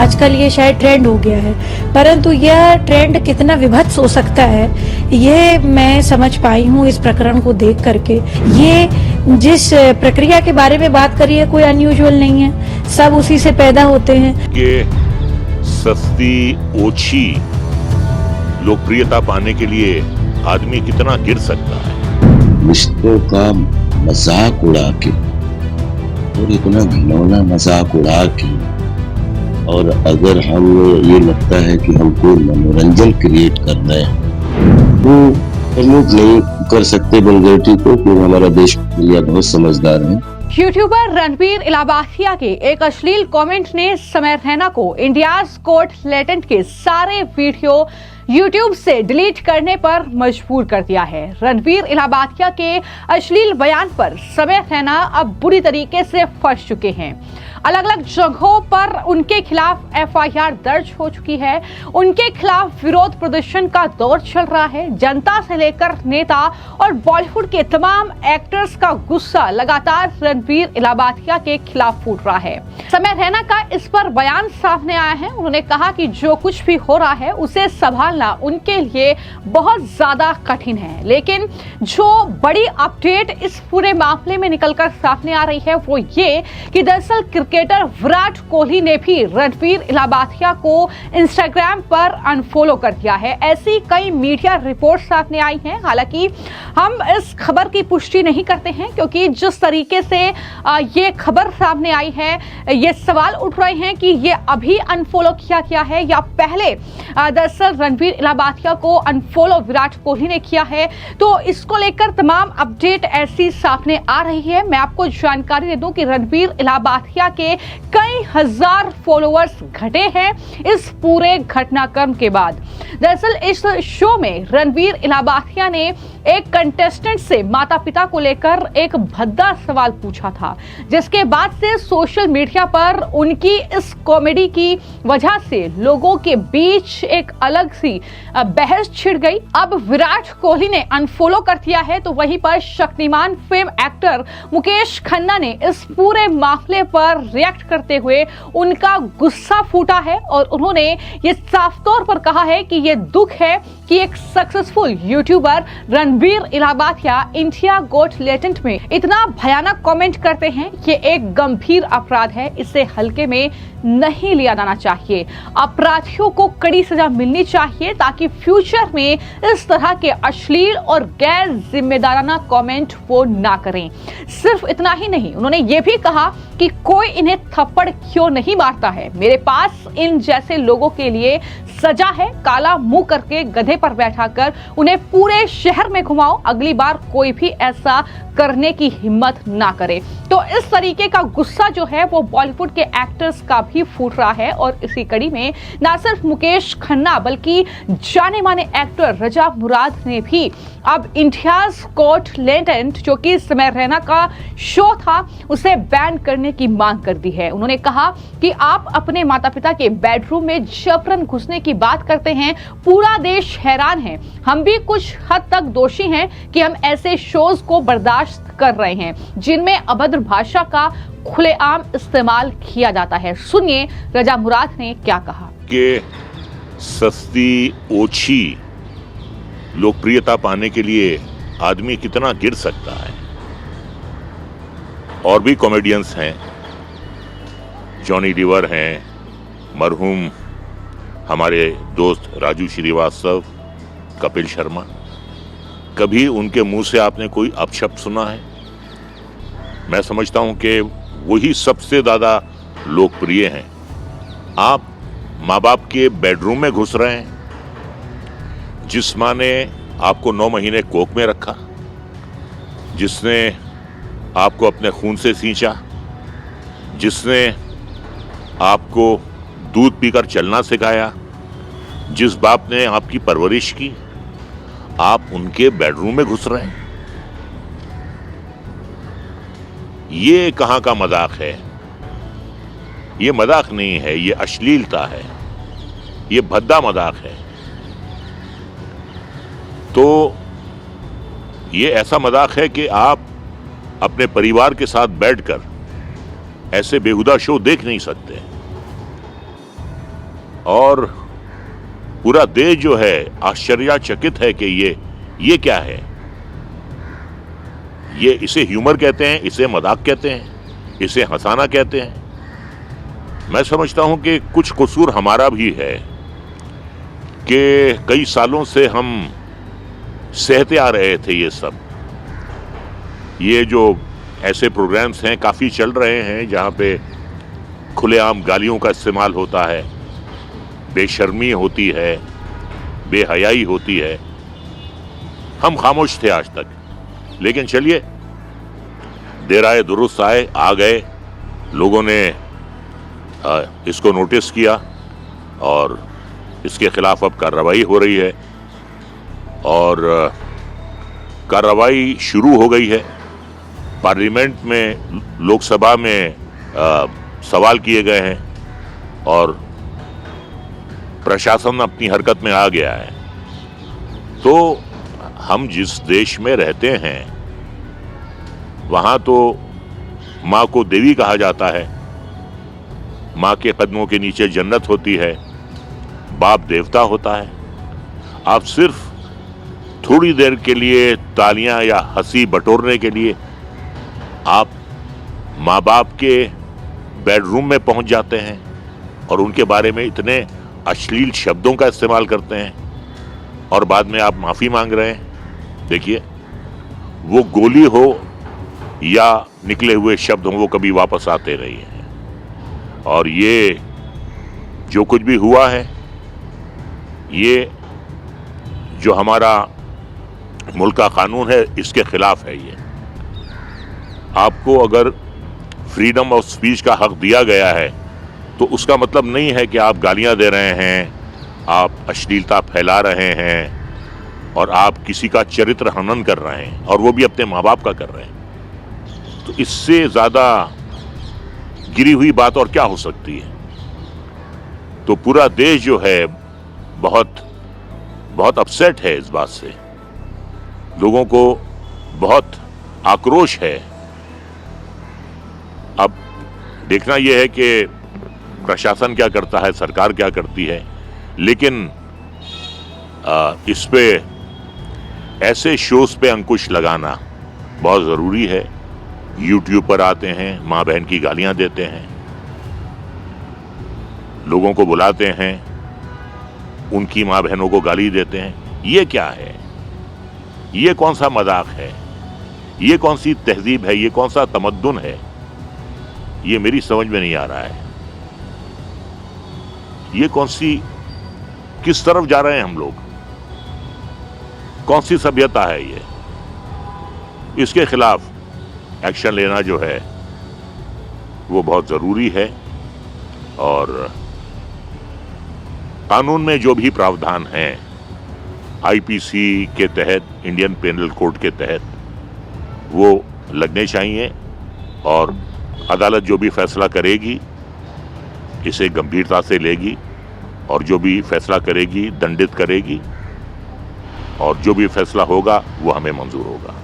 आजकल ये शायद ट्रेंड हो गया है, परंतु यह ट्रेंड कितना विभत्स हो सकता है ये मैं समझ पाई हूँ इस प्रकरण को देख करके। ये जिस प्रक्रिया के बारे में बात करी है कोई अनयूजुअल नहीं है, सब उसी से पैदा होते हैं। कि सस्ती ओछी लोकप्रियता पाने के लिए आदमी कितना गिर सकता है। रिश्तों का मजाक उड़ा के और इतना घिनौना मजाक उड़ा के, और अगर हम ये लगता है कि हम कोई मनोरंजन क्रिएट कर रहे हैं तो प्रमोट नहीं कर सकते वल्गैरिटी को, क्योंकि हमारा देश मीडिया बहुत समझदार है। यूट्यूबर रणबीर इलाहाबादिया के एक अश्लील कमेंट ने समय रैना को इंडियाज गॉट टैलेंट के सारे वीडियो यूट्यूब से डिलीट करने पर मजबूर कर दिया है। रणबीर इलाहाबादिया के अश्लील बयान पर समय रैना अब बुरी तरीके से फंस चुके हैं। अलग अलग जगहों पर उनके खिलाफ एफआईआर दर्ज हो चुकी है। उनके खिलाफ विरोध प्रदर्शन का दौर चल रहा है। जनता से लेकर नेता और बॉलीवुड के तमाम एक्टर्स का गुस्सा लगातार रणबीर इलाहाबादिया के खिलाफ फूट रहा है। समय रैना का इस पर बयान सामने आया है। उन्होंने कहा कि जो कुछ भी हो रहा है उसे संभालना उनके लिए बहुत ज्यादा कठिन है, लेकिन जो बड़ी अपडेट इस पूरे मामले में निकलकर सामने आ रही है वो ये कि दरअसल क्रिकेटर विराट कोहली ने भी रणबीर इलाहाबादिया को इंस्टाग्राम पर अनफॉलो कर दिया है। ऐसी कई मीडिया रिपोर्ट सामने आई हैं। हालांकि हम इस खबर की पुष्टि नहीं करते हैं, क्योंकि जिस तरीके से ये खबर सामने आई है ये सवाल उठ रहे हैं कि ये अभी अनफॉलो किया गया है या पहले दरअसल रणबीर इलाहाबादिया को अनफॉलो विराट कोहली ने किया है। तो इसको लेकर तमाम अपडेट ऐसी सामने आ रही है। मैं आपको जानकारी दे दूं कि रणबीर इलाहाबादिया के कई हजार फॉलोअर्स घटे हैं इस पूरे घटनाक्रम के बाद। दरअसल इस शो में रणबीर इलाहाबादिया ने एक कंटेस्टेंट से माता पिता को लेकर एक भद्दा सवाल पूछा था, जिसके बाद से सोशल मीडिया पर उनकी इस कॉमेडी की वजह से लोगों के बीच एक अलग सी बहस छिड़ गई। अब विराट कोहली ने अनफॉलो कर दिया है, तो वहीं पर शक्तिमान फिल्म एक्टर मुकेश खन्ना ने इस पूरे मामले पर रिएक्ट करते हुए उनका गुस्सा फूटा है और उन्होंने ये साफ तौर पर कहा है कि ये दुख है कि एक successful YouTuber Ranbir Allahbadia India got talent में इतना भयानक कमेंट करते हैं। ये एक गंभीर अपराध है, इसे हल्के में नहीं लिया जाना चाहिए। अपराधियों को कड़ी सजा मिलनी चाहिए ताकि फ्यूचर में इस तरह के अश्लील और गैर जिम्मेदाराना कमेंट वो ना करें। सिर्फ इतना ही नहीं, उन्होंने ये भी कहा कि कोई इन्हें थप्पड़ क्यों नहीं मारता है। मेरे पास इन जैसे लोगों के लिए सजा है, काला मुंह करके गधे पर बैठाकर उन्हें पूरे शहर में घुमाओ, अगली बार कोई भी ऐसा करने की हिम्मत ना करे। तो इस तरीके का गुस्सा जो है वो बॉलीवुड के एक्टर्स का भी फूट रहा है और इसी कड़ी में ना सिर्फ मुकेश खन्ना बल्कि जाने माने एक्टर रजा मुराद ने भी अब इंडियाज गॉट टैलेंट जो कि समय रैना का शो था उसे बैन करने की मांग कर दी है। उन्होंने कहा कि आप अपने माता पिता के बेडरूम में जबरन घुसने की बात करते हैं, पूरा देश हैरान है। हम भी कुछ हद तक दोषी हैं कि हम ऐसे शोज को बर्दाश्त कर रहे हैं जिनमें अभद्र भाषा का खुलेआम इस्तेमाल किया जाता है। सुनिए रजा मुराद ने क्या कहा। कि सस्ती ओछी लोकप्रियता पाने के लिए आदमी कितना गिर सकता है। और भी कॉमेडियंस हैं, जॉनी लीवर हैं, मरहूम हमारे दोस्त राजू श्रीवास्तव, कपिल शर्मा। कभी उनके मुंह से आपने कोई अपशब्द सुना है? मैं समझता हूं कि वही सबसे ज्यादा लोकप्रिय हैं। आप माँ बाप के बेडरूम में घुस रहे हैं, जिस माँ ने आपको 9 महीने कोख में रखा, जिसने आपको अपने खून से सींचा, जिसने आपको दूध पीकर चलना सिखाया, जिस बाप ने आपकी परवरिश की, आप उनके बेडरूम में घुस रहे हैं। ये कहां का मजाक है? ये मजाक नहीं है, ये अश्लीलता है, ये भद्दा मजाक है। तो ये ऐसा मजाक है कि आप अपने परिवार के साथ बैठकर ऐसे बेहुदा शो देख नहीं सकते। और पूरा देश जो है आश्चर्यचकित है कि ये क्या है। ये इसे ह्यूमर कहते हैं, इसे मजाक कहते हैं, इसे हंसाना कहते हैं। मैं समझता हूं कि कुछ कसूर हमारा भी है कि कई सालों से हम सहते आ रहे थे ये सब। ये जो ऐसे प्रोग्राम्स हैं काफ़ी चल रहे हैं जहाँ पे खुलेआम गालियों का इस्तेमाल होता है, बेशर्मी होती है, बेहयाई होती है। हम खामोश थे आज तक, लेकिन चलिए देर आए दुरुस्त आए, आ गए, लोगों ने इसको नोटिस किया और इसके खिलाफ अब कार्रवाई हो रही है और कार्रवाई शुरू हो गई है। पार्लियामेंट में, लोकसभा में सवाल किए गए हैं और प्रशासन अपनी हरकत में आ गया है। तो हम जिस देश में रहते हैं वहां तो माँ को देवी कहा जाता है, माँ के कदमों के नीचे जन्नत होती है, बाप देवता होता है। आप सिर्फ थोड़ी देर के लिए तालियां या हंसी बटोरने के लिए आप माँ बाप के बेडरूम में पहुंच जाते हैं और उनके बारे में इतने अश्लील शब्दों का इस्तेमाल करते हैं और बाद में आप माफी मांग रहे हैं। देखिए, वो गोली हो या निकले हुए शब्द हो, वो कभी वापस आते नहीं हैं। और ये जो कुछ भी हुआ है, ये जो हमारा मुल्क का कानून है, इसके खिलाफ है। ये आपको अगर फ्रीडम ऑफ स्पीच का हक दिया गया है तो उसका मतलब नहीं है कि आप गालियां दे रहे हैं, आप अश्लीलता फैला रहे हैं और आप किसी का चरित्र हनन कर रहे हैं, और वो भी अपने माँ बाप का कर रहे हैं। तो इससे ज्यादा गिरी हुई बात और क्या हो सकती है। तो पूरा देश जो है बहुत बहुत अपसेट है इस बात से। लोगों को बहुत आक्रोश है। अब देखना यह है कि प्रशासन क्या करता है, सरकार क्या करती है, लेकिन इस पे ऐसे शोज पे अंकुश लगाना बहुत ज़रूरी है। यूट्यूब पर आते हैं, माँ बहन की गालियां देते हैं, लोगों को बुलाते हैं, उनकी माँ बहनों को गाली देते हैं। ये क्या है? ये कौन सा मजाक है? ये कौन सी तहजीब है? ये कौन सा तमद्दुन है? ये मेरी समझ में नहीं आ रहा है। ये कौन सी, किस तरफ जा रहे हैं हम लोग? कौन सी सभ्यता है ये? इसके खिलाफ एक्शन लेना जो है वो बहुत जरूरी है। और कानून में जो भी प्रावधान हैं, आईपीसी के तहत, इंडियन पेनल कोड के तहत, वो लगने चाहिए और अदालत जो भी फैसला करेगी इसे गंभीरता से लेगी और जो भी फैसला करेगी दंडित करेगी, और जो भी फैसला होगा वो हमें मंजूर होगा।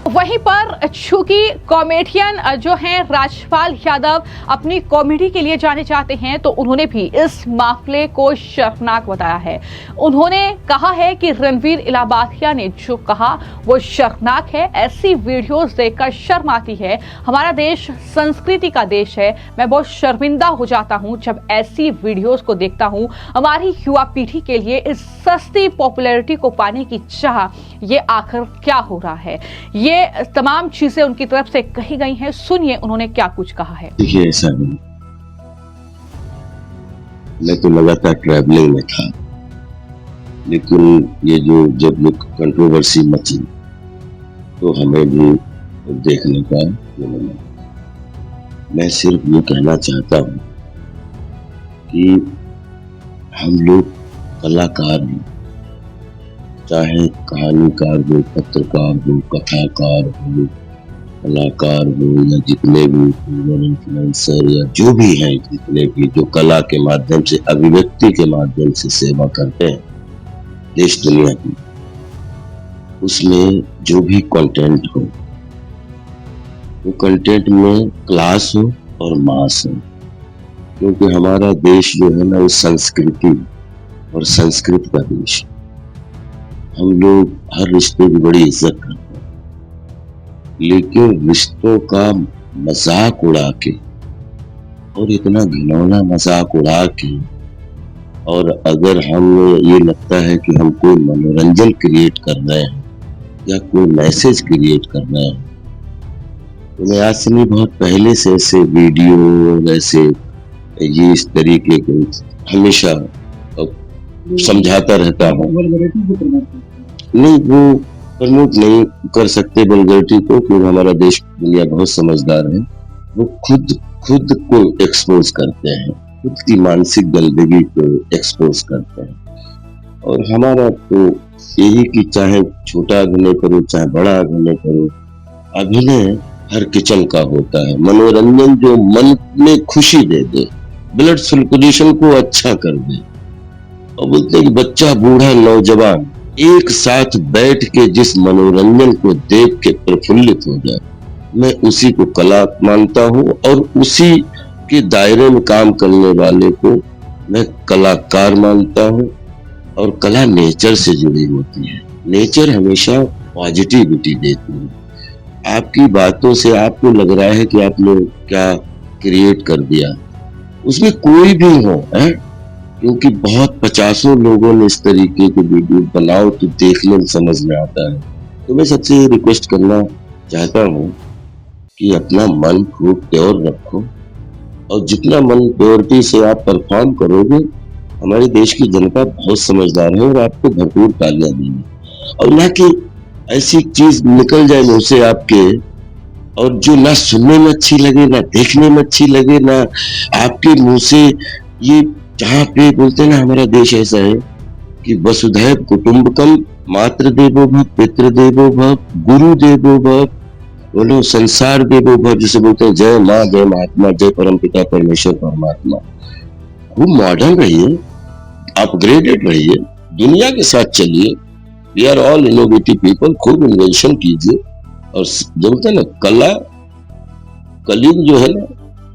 वहीं पर चूंकि कॉमेडियन जो हैं राजपाल यादव अपनी कॉमेडी के लिए जाने जाते हैं, तो उन्होंने भी इस मामले को शर्मनाक बताया है। उन्होंने कहा है कि रणवीर इलाहाबादिया ने जो कहा वो शर्मनाक है। ऐसी वीडियोस देखकर शर्म आती है। हमारा देश संस्कृति का देश है। मैं बहुत शर्मिंदा हो जाता हूं जब ऐसी वीडियोस को देखता हूं। हमारी युवा पीढ़ी के लिए इस सस्ती पॉपुलैरिटी को पाने की चाह, ये आखिर क्या हो रहा है? ये तमाम चीजें उनकी तरफ से कही गई हैं। सुनिए उन्होंने क्या कुछ कहा है। देखिए, ऐसा नहीं, मैं तो लगातार ट्रैवलिंग में था, लेकिन ये जब ये कंट्रोवर्सी मची तो हमें भी देखने का मिला। मैं सिर्फ ये कहना चाहता हूँ कि हम लोग कलाकार हैं, चाहे कहानीकार हो, पत्रकार हो, कथाकार हो, कलाकार हो, या जितने भी इन्फ्लुएंसर या जो भी हैं, जितने भी जो कला के माध्यम से, अभिव्यक्ति के माध्यम से सेवा करते हैं देश दुनिया की, उसमें जो भी कंटेंट हो, वो कंटेंट में क्लास हो और मास हो। क्योंकि हमारा देश जो है ना वो संस्कृति और संस्कृत का देश। हम लोग हर रिश्ते की बड़ी इज्जत करते हैं, लेकिन रिश्तों का मजाक उड़ा के और इतना घिनौना मजाक उड़ा के, और अगर हम ये लगता है कि हम कोई मनोरंजन क्रिएट कर रहे हैं या कोई मैसेज क्रिएट कर रहे हैं, तो मैं आज से नहीं बहुत पहले से ऐसे वीडियो ऐसे ये इस तरीके के हमेशा समझाता रहता हूँ। नहीं, वो प्रमोट नहीं कर सकते वल्गैरिटी को, क्योंकि हमारा देश दुनिया बहुत समझदार है। वो खुद को एक्सपोज करते हैं, खुद की मानसिक गंदगी को एक्सपोज करते हैं। और हमारा तो यही कि चाहे छोटा अभिनय करो चाहे बड़ा अभिनय करो, अभिनय हर किचन का होता है। मनोरंजन जो मन में खुशी दे दे, ब्लड सर्कुलेशन को अच्छा कर दे, और बोलते हैं कि बच्चा बूढ़ा नौजवान एक साथ बैठ के जिस मनोरंजन को देख के प्रफुल्लित हो जाए, मैं उसी को कला मानता हूँ। और उसी के दायरे में काम करने वाले को मैं कलाकार मानता हूँ। और कला नेचर से जुड़ी होती है, नेचर हमेशा पॉजिटिविटी देती है। आपकी बातों से आपको लग रहा है कि आपने क्या क्रिएट कर दिया, उसमें कोई भी हो है, क्योंकि बहुत 50 लोगों ने इस तरीके के वीडियो बनाओ तो देखने में समझ में आता है। तो मैं सबसे ये रिक्वेस्ट करना चाहता हूँ कि अपना मन खूब प्योर रखो, और जितना मन प्योरिटी से आप परफॉर्म करोगे, हमारे देश की जनता बहुत समझदार है और आपको भरपूर तालियां देंगे। और ना कि ऐसी चीज निकल जाए मुंह से आपके, और जो ना सुनने में अच्छी लगे ना देखने में अच्छी लगे, ना आपके मुंह से ये जहाँ पे बोलते हैं ना, हमारा देश ऐसा है कि वसुधैव कुटुंबकम, मातृदेवो भव, पितृदेवो भव, गुरु देवो भव, बोलो संसार देवो भव, जिसे बोलते हैं जय माँ जय महात्मा, जय परमपिता परमेश्वर परमात्मा। खूब मॉडर्न रहिए, अपग्रेडेड रहिए, दुनिया के साथ चलिए। We are all innovative people. खूब इन्वेंशन कीजिए। और जो बोलते हैं ना, कला कलयुग जो है ना,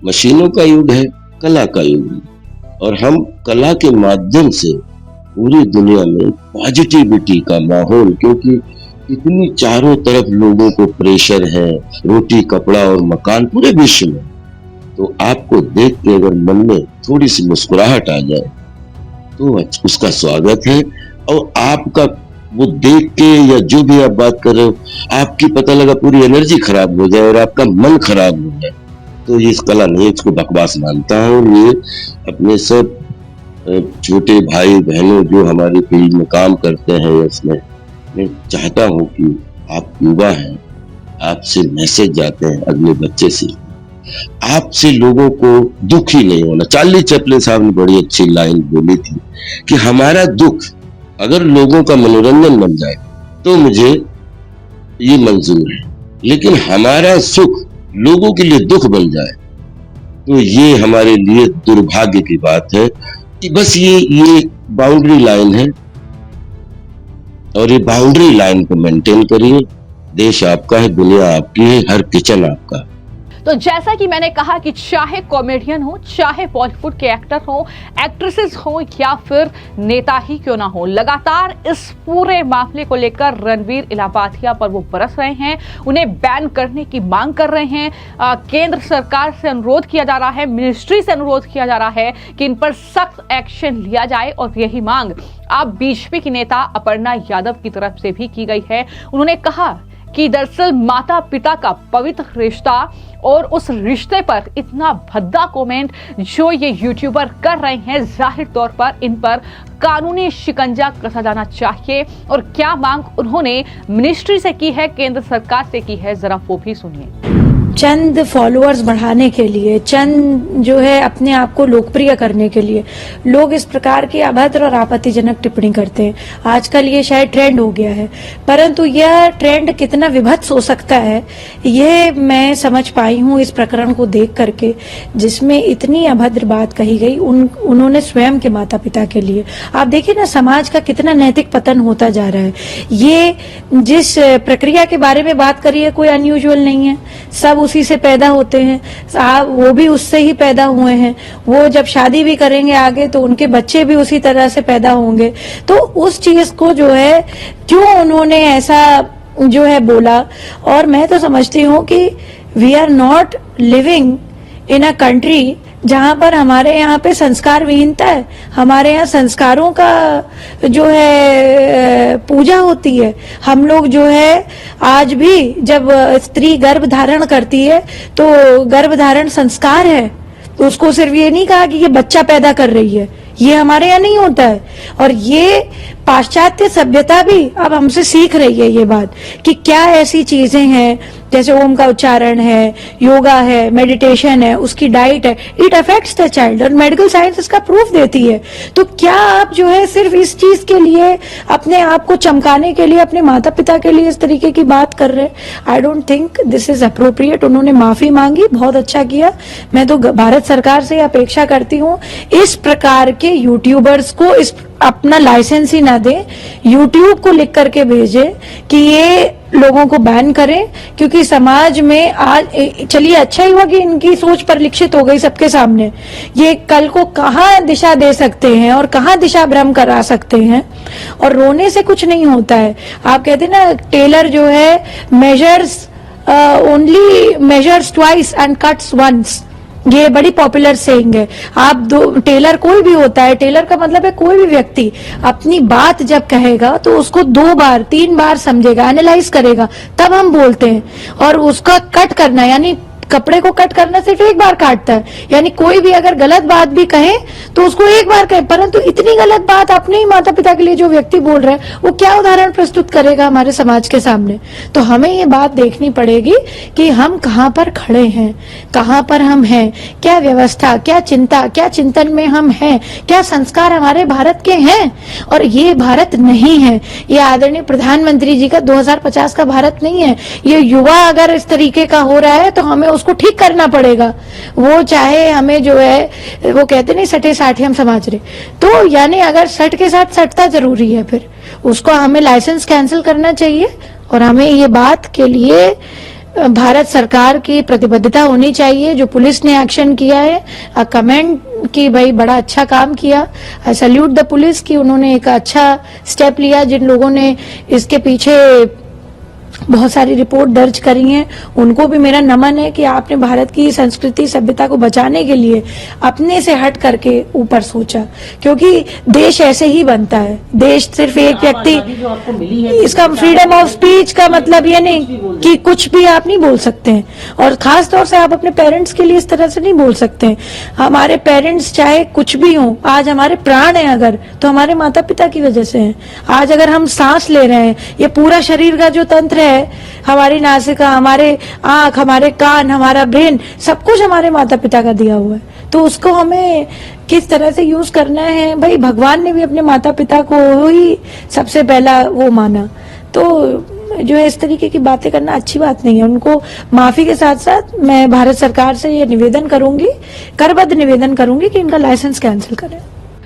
मशीनों का युग है, कला का युग है। और हम कला के माध्यम से पूरी दुनिया में पॉजिटिविटी का माहौल, क्योंकि इतनी चारों तरफ लोगों को प्रेशर है, रोटी कपड़ा और मकान पूरे विश्व में, तो आपको देख के अगर मन में थोड़ी सी मुस्कुराहट आ जाए तो उसका स्वागत है। और आपका वो देख के या जो भी आप बात कर रहे हो, आपकी पता लगा पूरी एनर्जी खराब हो जाए और आपका मन खराब हो जाए, तो ये कला नहीं, इसको बकवास मानता हूँ। ये अपने सब छोटे भाई बहनों जो हमारी फील्ड में काम करते हैं, इसमें मैं चाहता हूँ कि आप युवा हैं, आपसे मैसेज जाते हैं अगले बच्चे से, आपसे लोगों को दुख ही नहीं होना। चार्ली चैपलिन साहब ने बड़ी अच्छी लाइन बोली थी कि हमारा दुख अगर लोगों का मनोरंजन बन जाए तो मुझे ये मंजूर है, लेकिन हमारा सुख लोगों के लिए दुख बन जाए तो ये हमारे लिए दुर्भाग्य की बात है। कि बस ये बाउंड्री लाइन है, और ये बाउंड्री लाइन को मेंटेन करिए। देश आपका है, दुनिया आपकी है, हर किचन आपका। तो जैसा कि मैंने कहा कि चाहे कॉमेडियन हो, चाहे बॉलीवुड के एक्टर हो, एक्ट्रेसेस हो, या फिर नेता ही क्यों ना हो, लगातार इस पूरे मामले को लेकर रणवीर इलाहाबादिया पर वो बरस रहे हैं, उन्हें बैन करने की मांग कर रहे हैं। केंद्र सरकार से अनुरोध किया जा रहा है, मिनिस्ट्री से अनुरोध किया जा रहा है कि इन पर सख्त एक्शन लिया जाए। और यही मांग अब बीजेपी की नेता अपर्णा यादव की तरफ से भी की गई है। उन्होंने कहा कि दरअसल माता पिता का पवित्र रिश्ता और उस रिश्ते पर इतना भद्दा कमेंट जो ये यूट्यूबर कर रहे हैं, जाहिर तौर पर इन पर कानूनी शिकंजा कसा जाना चाहिए। और क्या मांग उन्होंने मिनिस्ट्री से की है, केंद्र सरकार से की है, जरा वो भी सुनिए। चंद फॉलोअर्स बढ़ाने के लिए, चंद जो है अपने आप को लोकप्रिय करने के लिए लोग इस प्रकार की अभद्र और आपत्तिजनक टिप्पणी करते हैं। आजकल ये शायद ट्रेंड हो गया है, परंतु यह ट्रेंड कितना विभत्स हो सकता है ये मैं समझ पाई हूँ इस प्रकरण को देख करके, जिसमें इतनी अभद्र बात कही गई उन्होंने स्वयं के माता पिता के लिए। आप देखिए ना, समाज का कितना नैतिक पतन होता जा रहा है। ये जिस प्रक्रिया के बारे में बात करी है कोई अनयूजुअल नहीं है, सब उसी से पैदा होते हैं, वो भी उससे ही पैदा हुए हैं, वो जब शादी भी करेंगे आगे तो उनके बच्चे भी उसी तरह से पैदा होंगे। तो उस चीज को जो है क्यों उन्होंने ऐसा जो है बोला, और मैं तो समझती हूँ कि we are not living in a country जहां पर हमारे यहाँ पे संस्कार विहीनता है। हमारे यहाँ संस्कारों का जो है पूजा होती है। हम लोग जो है आज भी जब स्त्री गर्भ धारण करती है तो गर्भ धारण संस्कार है, तो उसको सिर्फ ये नहीं कहा कि ये बच्चा पैदा कर रही है, ये हमारे यहाँ नहीं होता है। और ये पाश्चात्य सभ्यता भी अब हमसे सीख रही है ये बात कि क्या ऐसी चीजें हैं, जैसे ओम का उच्चारण है, योगा है, मेडिटेशन है, उसकी डाइट है, इट अफेक्ट्स द चाइल्ड, और मेडिकल साइंस इसका प्रूफ देती है। तो क्या आप जो है सिर्फ इस चीज के लिए अपने आप को चमकाने के लिए अपने माता पिता के लिए इस तरीके की बात कर रहे हैं? I don't think this is appropriate. उन्होंने माफी मांगी, बहुत अच्छा किया। मैं तो भारत सरकार से अपेक्षा करती हूँ इस प्रकार के यूट्यूबर्स को इस अपना लाइसेंस ही ना दें, यूट्यूब को लिख करके भेजे कि ये लोगों को बैन करें, क्योंकि समाज में आज चलिए अच्छा ही हुआ कि इनकी सोच परिलक्षित हो गई सबके सामने। ये कल को कहाँ दिशा दे सकते हैं और कहाँ दिशा भ्रम करा सकते हैं, और रोने से कुछ नहीं होता है। आप कहते हैं ना, टेलर जो है measures only measures twice and cuts once, ये बड़ी पॉपुलर सेइंग है। आप टेलर कोई भी होता है, टेलर का मतलब है कोई भी व्यक्ति अपनी बात जब कहेगा तो उसको 2 बार 3 बार समझेगा, एनालाइज करेगा, तब हम बोलते हैं। और उसका कट करना, यानी कपड़े को कट करना सिर्फ एक बार काटता है, यानी कोई भी अगर गलत बात भी कहे तो उसको एक बार कहे, परंतु इतनी गलत बात अपने ही माता पिता के लिए जो व्यक्ति बोल रहा है वो क्या उदाहरण प्रस्तुत करेगा हमारे समाज के सामने। तो हमें ये बात देखनी पड़ेगी कि हम कहाँ पर खड़े हैं, कहाँ पर हम हैं, क्या व्यवस्था, क्या चिंता, क्या चिंतन में हम हैं, क्या संस्कार हमारे भारत के हैं। और ये भारत नहीं है, ये आदरणीय प्रधानमंत्री जी का 2050 का भारत नहीं है। ये युवा अगर इस तरीके का हो रहा है तो हमें उसको ठीक करना पड़ेगा। वो चाहे हमें जो है वो कहते नहीं सटे साठे हम समझ रहे, तो यानी अगर सट के साथ सटता जरूरी है, फिर उसको हमें लाइसेंस कैंसिल करना चाहिए। और हमें ये बात के लिए भारत सरकार की प्रतिबद्धता होनी चाहिए। जो पुलिस ने एक्शन किया है, कमेंट की भाई बड़ा अच्छा काम किया, आई सैल्यूट द पुलिस कि उन्होंने एक अच्छा स्टेप लिया। जिन लोगों ने इसके पीछे बहुत सारी रिपोर्ट दर्ज करी हैं, उनको भी मेरा नमन है कि आपने भारत की संस्कृति सभ्यता को बचाने के लिए अपने से हट करके ऊपर सोचा, क्योंकि देश ऐसे ही बनता है। देश सिर्फ एक व्यक्ति, इसका फ्रीडम ऑफ स्पीच का मतलब ये नहीं कि कुछ भी आप नहीं बोल सकते हैं, और खास तौर से आप अपने पेरेंट्स के लिए इस तरह से नहीं बोल सकते हैं। हमारे पेरेंट्स चाहे कुछ भी हो, आज हमारे प्राण है अगर, तो हमारे माता पिता की वजह से हैं। आज अगर हम सांस ले रहे हैं, ये पूरा शरीर का जो तंत्र है, हमारी नासिका, हमारे आंख, हमारे कान, हमारा ब्रेन, सब कुछ हमारे माता पिता का दिया हुआ है। तो उसको हमें किस तरह से यूज करना है, भाई भगवान ने भी अपने माता पिता को ही सबसे पहला वो माना। तो जो है इस तरीके की बातें करना अच्छी बात नहीं है। उनको माफी के साथ साथ मैं भारत सरकार से ये निवेदन करूंगी, करबद्ध निवेदन करूंगी कि इनका लाइसेंस कैंसिल करें।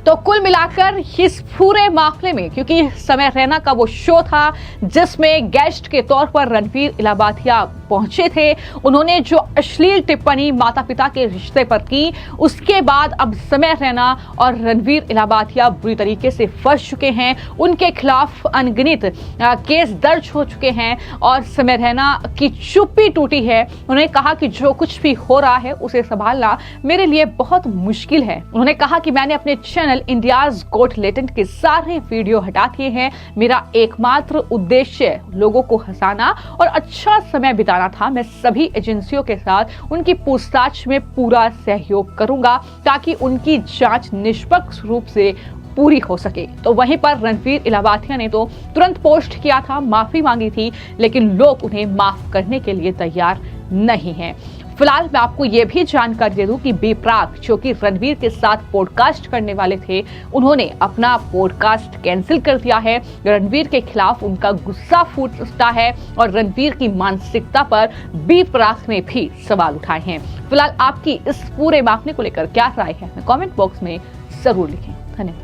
तो कुल मिलाकर इस पूरे मामले में, क्योंकि समय रैना का वो शो था जिसमें गेस्ट के तौर पर रणवीर इलाहाबादिया पहुंचे थे, उन्होंने जो अश्लील टिप्पणी माता पिता के रिश्ते पर की, उसके बाद अब समय रैना और रणवीर इलाहाबादिया बुरी तरीके से फंस चुके हैं। उनके खिलाफ अनगिनत केस दर्ज हो चुके हैं और समय रैना की चुप्पी टूटी है। उन्होंने कहा कि जो कुछ भी हो रहा है उसे संभालना मेरे लिए बहुत मुश्किल है। उन्होंने कहा कि मैंने अपने चैनल इंडियाज गोट लेटेंट के सारे वीडियो हटा दिए हैं। मेरा एकमात्र उद्देश्य लोगों को हंसाना और अच्छा समय बिताना था। मैं सभी एजेंसियों के साथ उनकी पूछताछ में पूरा सहयोग करूंगा ताकि उनकी जांच निष्पक्ष रूप से पूरी हो सके। तो वहीं पर रणवीर इलाहाबादिया ने तो तुरंत पोस्ट किया था, माफी मांगी थी, लेकिन लोग उन्हें माफ करने के लिए तैयार नहीं हैं। फिलहाल मैं आपको यह भी जानकारी दे दूं कि बी प्राक, जो कि रणवीर के साथ पॉडकास्ट करने वाले थे, उन्होंने अपना पॉडकास्ट कैंसिल कर दिया है। रणवीर के खिलाफ उनका गुस्सा फूटता है और रणवीर की मानसिकता पर बी प्राक ने भी सवाल उठाए हैं। फिलहाल आपकी इस पूरे मामले को लेकर क्या राय है, कमेंट बॉक्स में जरूर लिखें। धन्यवाद।